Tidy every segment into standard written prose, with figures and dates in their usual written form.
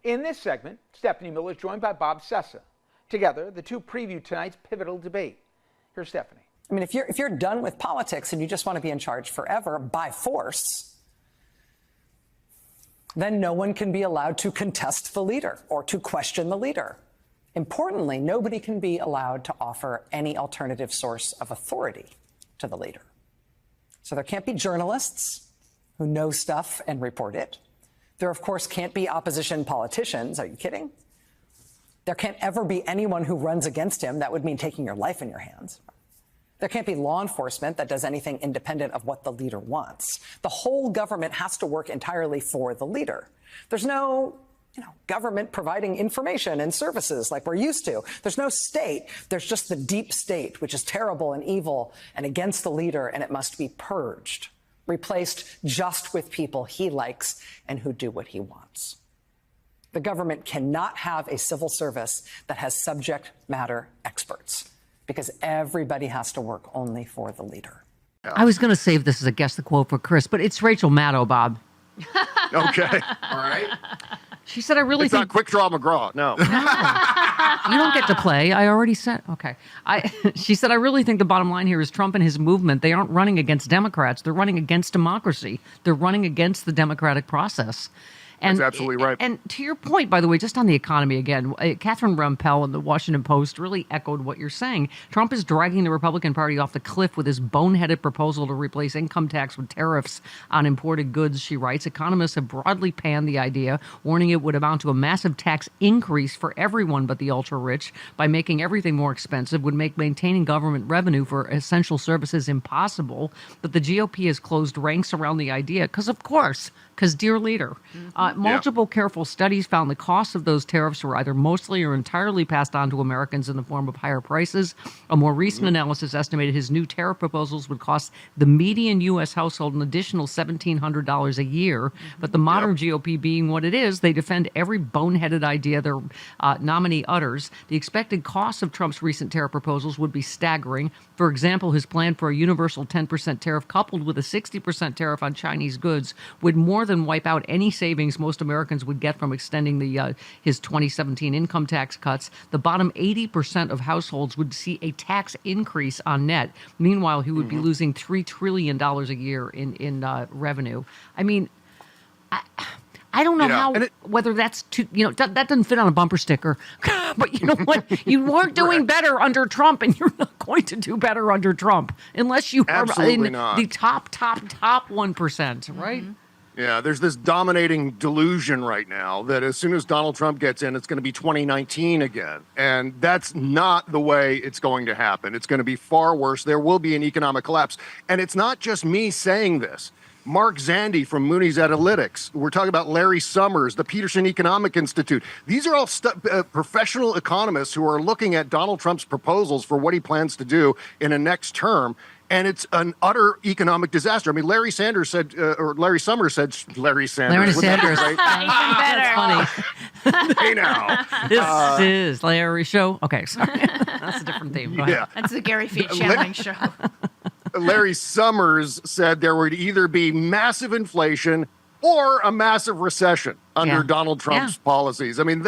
In this segment, Stephanie Miller is joined by Bob Sessa. Together, the two preview tonight's pivotal debate. Here's Stephanie. I mean, if you're done with politics and you just want to be in charge forever by force, then no one can be allowed to contest the leader or to question the leader. Importantly, nobody can be allowed to offer any alternative source of authority to the leader. So there can't be journalists who know stuff and report it. There, of course, can't be opposition politicians. Are you kidding? There can't ever be anyone who runs against him. That would mean taking your life in your hands. There can't be law enforcement that does anything independent of what the leader wants. The whole government has to work entirely for the leader. There's no, government providing information and services like we're used to. There's no state. There's just the deep state, which is terrible and evil and against the leader, and it must be purged, replaced just with people he likes and who do what he wants. The government cannot have a civil service that has subject matter experts because everybody has to work only for the leader. I was going to save this as a guess the quote for Chris, but it's Rachel Maddow, Bob. Okay. All right. She said, I really it's think... not Quick Draw McGraw. No. You don't get to play. I already said... Okay. She said, I really think the bottom line here is Trump and his movement, they aren't running against Democrats. They're running against democracy. They're running against the democratic process. That's absolutely right. And to your point, by the way, just on the economy again, Catherine Rumpel in the Washington Post really echoed what you're saying. Trump is dragging the Republican Party off the cliff with his boneheaded proposal to replace income tax with tariffs on imported goods, she writes. Economists have broadly panned the idea, warning it would amount to a massive tax increase for everyone but the ultra-rich by making everything more expensive, would make maintaining government revenue for essential services impossible. But the GOP has closed ranks around the idea because, dear leader, multiple careful studies found the costs of those tariffs were either mostly or entirely passed on to Americans in the form of higher prices. A more recent analysis estimated his new tariff proposals would cost the median U.S. household an additional $1,700 a year. But the modern GOP being what it is, they defend every boneheaded idea their nominee utters. The expected costs of Trump's recent tariff proposals would be staggering. For example, his plan for a universal 10% tariff coupled with a 60% tariff on Chinese goods would more than wipe out any savings most Americans would get from extending his 2017 income tax cuts. The bottom 80% of households would see a tax increase on net. Meanwhile, he would be losing $3 trillion a year in revenue. I mean, I don't know whether that's too, that doesn't fit on a bumper sticker. But you know what? You weren't doing better under Trump, and you're not going to do better under Trump unless you are in the top 1%, right? Yeah, there's this dominating delusion right now that as soon as Donald Trump gets in, it's going to be 2019 again. And that's not the way it's going to happen. It's going to be far worse. There will be an economic collapse. And it's not just me saying this. Mark Zandi from Moody's Analytics. We're talking about Larry Summers, the Peterson Economic Institute. These are all professional economists who are looking at Donald Trump's proposals for what he plans to do in a next term. And it's an utter economic disaster. I mean, Larry Summers said. Larry Sanders. Larry Sanders. Even better. Funny. Hey now. This is Larry Show. Okay, sorry. That's a different theme. Go ahead. Yeah. That's the Gary Fee channeling show. Larry Summers said there would either be massive inflation or a massive recession under Donald Trump's policies. I mean,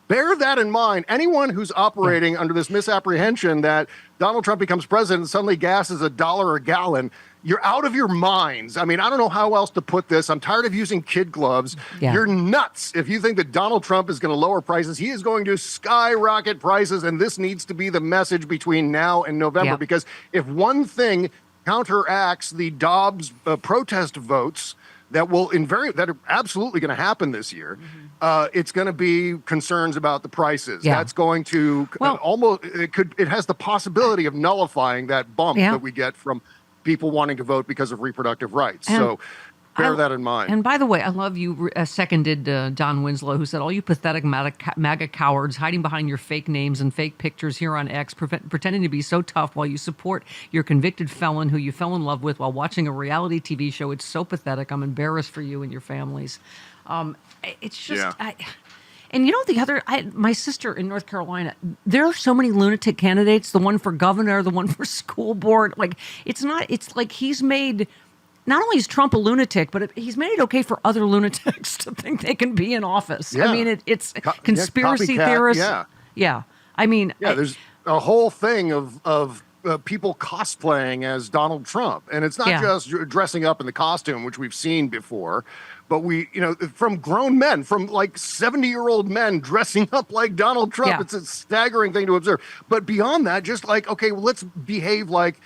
bear that in mind. Anyone who's operating under this misapprehension that Donald Trump becomes president and suddenly gas is $1 a gallon, you're out of your minds. I mean, I don't know how else to put this. I'm tired of using kid gloves. Yeah. You're nuts if you think that Donald Trump is going to lower prices. He is going to skyrocket prices, and this needs to be the message between now and November. Because if one thing counteracts the Dobbs protest votes that are absolutely going to happen this year, it's going to be concerns about the prices. That's going to it has the possibility of nullifying that bump that we get from people wanting to vote because of reproductive rights. So bear that in mind. And by the way, I love you seconded Don Winslow, who said, all you pathetic MAGA cowards hiding behind your fake names and fake pictures here on X, pretending to be so tough while you support your convicted felon who you fell in love with while watching a reality TV show. It's so pathetic. I'm embarrassed for you and your families. It's just... And my sister in North Carolina, there are so many lunatic candidates, the one for governor, the one for school board. Like, it's like he's made not only is Trump a lunatic, but he's made it okay for other lunatics to think they can be in office. Yeah. I mean, it's conspiracy theorists. Yeah. I mean, there's a whole thing of people cosplaying as Donald Trump. And it's not just dressing up in the costume, which we've seen before, but from grown men, from like 70-year-old men dressing up like Donald Trump. Yeah. It's a staggering thing to observe. But beyond that, just like, okay, well, let's behave like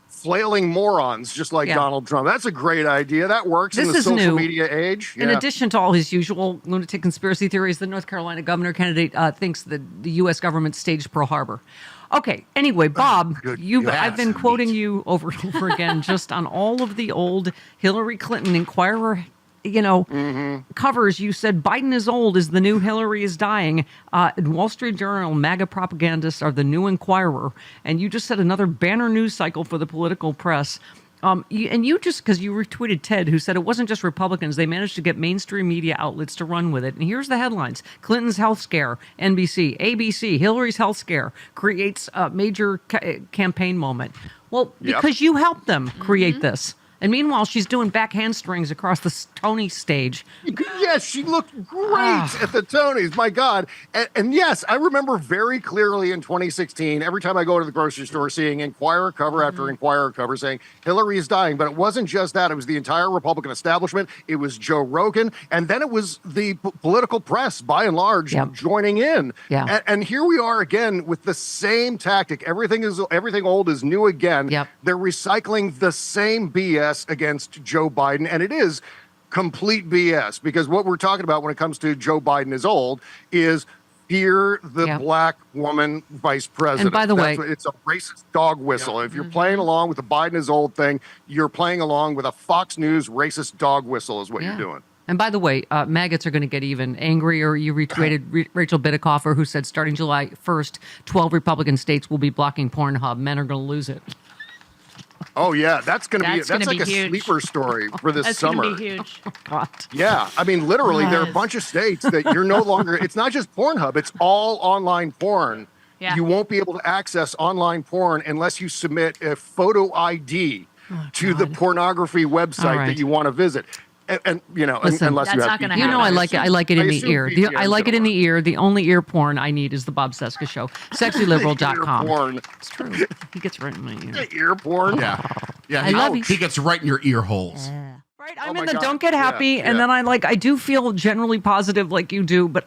flailing morons, just like Donald Trump. That's a great idea. That works in the social media age. In addition to all his usual lunatic conspiracy theories, the North Carolina governor candidate thinks that the U.S. government staged Pearl Harbor. Okay. Anyway, Bob, I've been quoting you over and over again just on all of the old Hillary Clinton Inquirer, covers. You said Biden is old is the new Hillary is dying. Wall Street Journal, MAGA propagandists are the new Inquirer. And you just said another banner news cycle for the political press. Because you retweeted Ted, who said it wasn't just Republicans. They managed to get mainstream media outlets to run with it. And here's the headlines. Clinton's health scare, NBC, ABC, Hillary's health scare creates a major campaign moment. Well, because you helped them create this. And meanwhile, she's doing back handstrings across the Tony stage. Yes, she looked great at the Tonys. My God. And yes, I remember very clearly in 2016, every time I go to the grocery store, seeing Inquirer cover after Inquirer cover saying Hillary is dying. But it wasn't just that. It was the entire Republican establishment. It was Joe Rogan. And then it was the political press, by and large, joining in. Yeah. And here we are again with the same tactic. Everything old is new again. Yep. They're recycling the same BS against Joe Biden, and it is complete BS, because what we're talking about when it comes to Joe Biden is old is fear the black woman vice president. And by the way, it's a racist dog whistle. If you're playing along with the Biden is old thing, you're playing along with a Fox News racist dog whistle is what you're doing. And by the way, maggots are going to get even angrier. You retweeted Rachel Maddow, who said starting July 1st, 12 Republican states will be blocking Pornhub. Men are going to lose it. Oh yeah, that's like a huge. sleeper story for this summer. That's going to be huge. God. Yeah, I mean, literally, there are a bunch of states that you're no longer. It's not just Pornhub; it's all online porn. Yeah. You won't be able to access online porn unless you submit a photo ID to the pornography website that you want to visit. And Listen, unless you that's have, not gonna happen. I like it. I like it in the ear. I like it in the ear. ear. The only ear porn I need is the Bob Seska Show. Sexyliberal.com. Porn. It's true. He gets right in my ear. Ear porn. Yeah. I love you. He gets right in your ear holes. Right, I'm Oh in my the God. don't get happy, and then I do feel generally positive like you do, but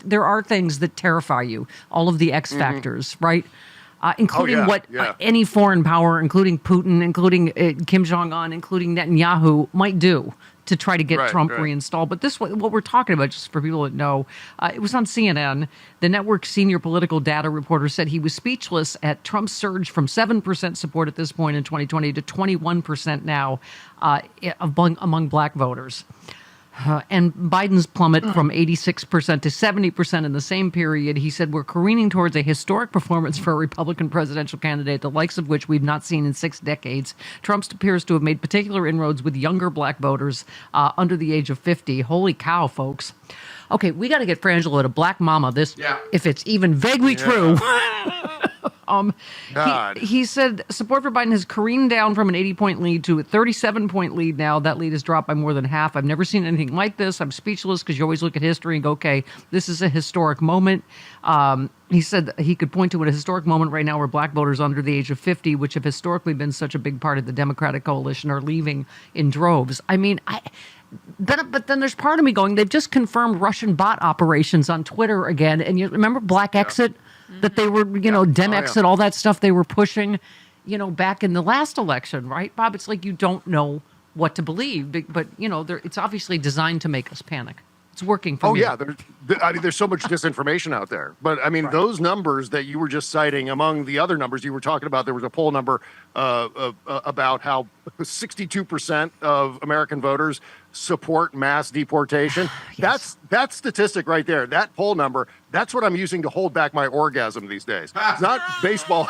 there are things that terrify you. All of the X factors, right? Including any foreign power, including Putin, including Kim Jong-un, including Netanyahu, might do to try to get Trump reinstalled. But what we're talking about, just for people that know, it was on CNN. The network's senior political data reporter said he was speechless at Trump's surge from 7% support at this point in 2020 to 21% now among black voters. And Biden's plummet from 86% to 70% in the same period. He said, we're careening towards a historic performance for a Republican presidential candidate, the likes of which we've not seen in 6 decades. Trump appears to have made particular inroads with younger black voters under the age of 50. Holy cow, folks. Okay, we got to get Frangela to Black Mama this, if it's even vaguely true. He said support for Biden has careened down from an 80-point lead to a 37-point lead now. That lead has dropped by more than half. I've never seen anything like this. I'm speechless because you always look at history and go, okay, this is a historic moment. He said that he could point to a historic moment right now where black voters under the age of 50, which have historically been such a big part of the Democratic coalition, are leaving in droves. I mean, but then there's part of me going, they've just confirmed Russian bot operations on Twitter again. And you remember Black Exit? That they were, Dem Exit, all that stuff they were pushing, back in the last election, right, Bob? It's like you don't know what to believe, but it's obviously designed to make us panic. It's working for me. Oh, yeah. There's so much disinformation out there. But, I mean, those numbers that you were just citing, among the other numbers you were talking about, there was a poll number about how 62% of American voters support mass deportation. Yes. That statistic right there, that poll number, that's what I'm using to hold back my orgasm these days. It's not baseball.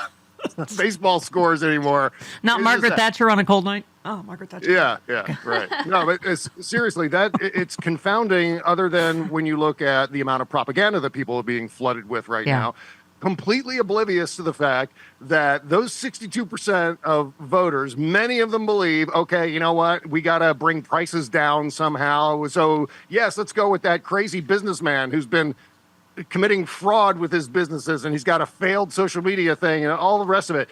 Baseball scores anymore. Not Margaret Thatcher on a cold night. Oh, Margaret Thatcher. Yeah, right. No, but seriously, it's confounding. Other than when you look at the amount of propaganda that people are being flooded with right now, completely oblivious to the fact that those 62% of voters, many of them believe, okay, you know what, we got to bring prices down somehow. So, yes, let's go with that crazy businessman who's been committing fraud with his businesses, and he's got a failed social media thing and all the rest of it.